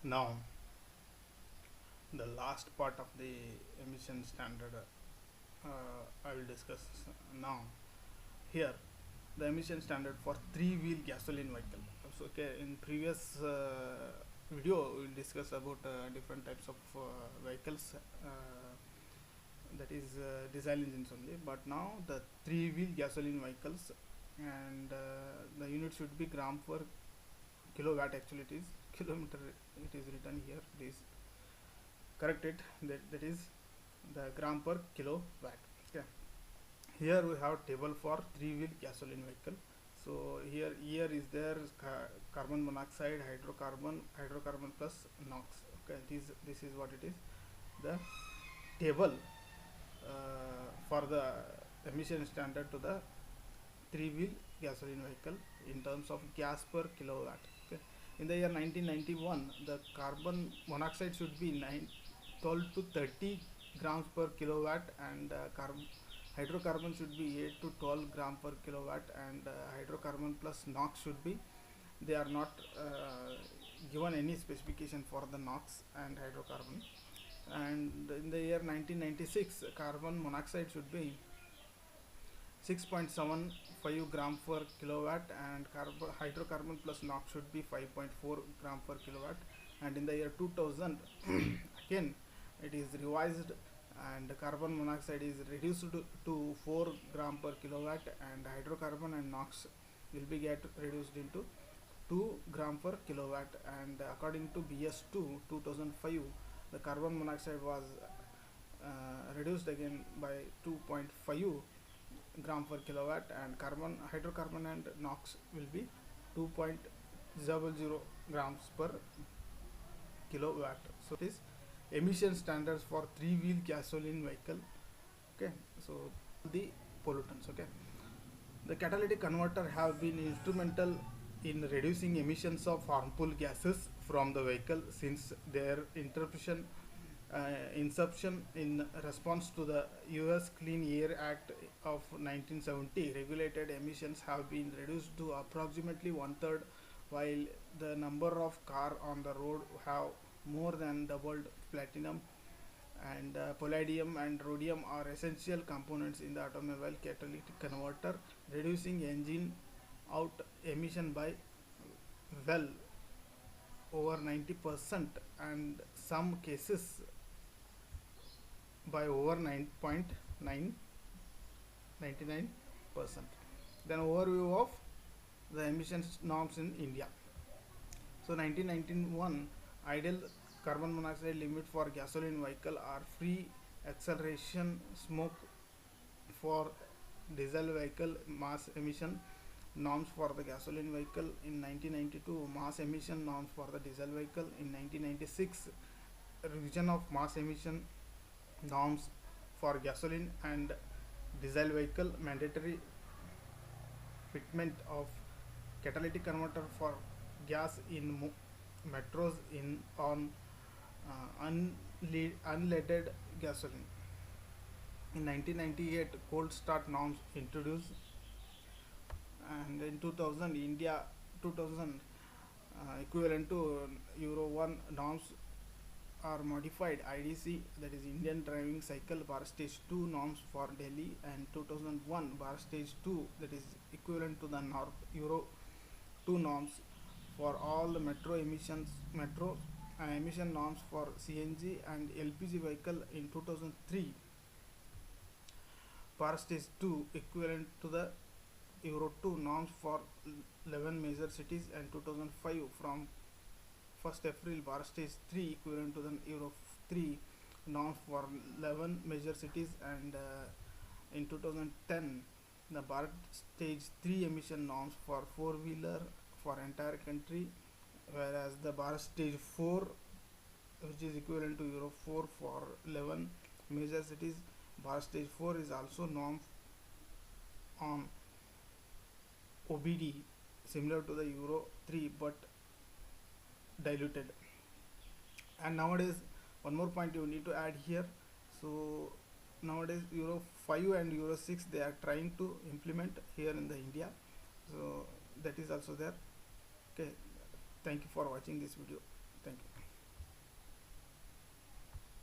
Now, the last part of the emission standard I will discuss now. Here, the emission standard for three-wheel gasoline vehicle. So, okay, in previous video, we will discuss about different types of vehicles. That is diesel engines only. But now the three-wheel gasoline vehicles, and the unit should be gram per kilowatt. Actually, it is kilometer. It is written here. It is correct it that is the gram per kilowatt. Okay, here we have table for three-wheel gasoline vehicle. So here is there carbon monoxide, hydrocarbon plus NOx. Okay, this is what it is, the table for the emission standard to the three-wheel gasoline vehicle in terms of gas per kilowatt. Okay, in the year 1991, the carbon monoxide should be 12 to 30 grams per kilowatt, and hydrocarbon should be 8 to 12 gram per kilowatt, and hydrocarbon plus NOx should be, they are not given any specification for the NOx and hydrocarbon. And in the year 1996, carbon monoxide should be 6.75 gram per kilowatt, and hydrocarbon plus NOx should be 5.4 gram per kilowatt. And in the year 2000, again it is revised, and carbon monoxide is reduced to 4 gram per kilowatt, and hydrocarbon and NOx will be get reduced into 2 gram per kilowatt. And according to BS2 2005, the carbon monoxide was reduced again by 2.5 gram per kilowatt, and hydrocarbon and NOx will be 2.00 grams per kilowatt. So it is emission standards for three-wheel gasoline vehicle. Okay, so the pollutants. Okay, the catalytic converter have been instrumental in reducing emissions of harmful gases from the vehicle since their inception in response to the US Clean Air Act of 1970. Regulated emissions have been reduced to approximately one-third, while the number of cars on the road have more than doubled. Platinum and palladium and rhodium are essential components in the automobile catalytic converter, reducing engine out emission by well over 90%, and some cases by over 9.99%. Then overview of the emissions norms in India. So 1991 ideal carbon monoxide limit for gasoline vehicle are free acceleration smoke for diesel vehicle, mass emission norms for the gasoline vehicle in 1992, mass emission norms for the diesel vehicle in 1996, revision of mass emission norms for gasoline and diesel vehicle, mandatory fitment of catalytic converter for gas in metros on unleaded gasoline. In 1998, cold start norms introduced, and in 2000 India 2000 equivalent to Euro 1 norms are modified. IDC, that is Indian Driving Cycle Bar Stage 2 norms for Delhi, and 2001 Bar Stage 2, that is equivalent to the Euro 2 norms for all the metro emission norms for CNG and LPG vehicle. In 2003, Bar Stage 2 equivalent to the Euro 2 norms for 11 major cities, and 2005 from 1st April Bar Stage 3 equivalent to the Euro 3 norms for 11 major cities, and in 2010 the Bar Stage 3 emission norms for four-wheeler for entire country, whereas the Bar Stage 4, which is equivalent to Euro 4 for 11 major cities, Bar Stage 4 is also norm on OBD similar to the Euro 3 but diluted. And nowadays, one more point you need to add here. So nowadays Euro 5 and Euro 6 they are trying to implement here in the India, so that is also there. Okay, thank you for watching this video. Thank you.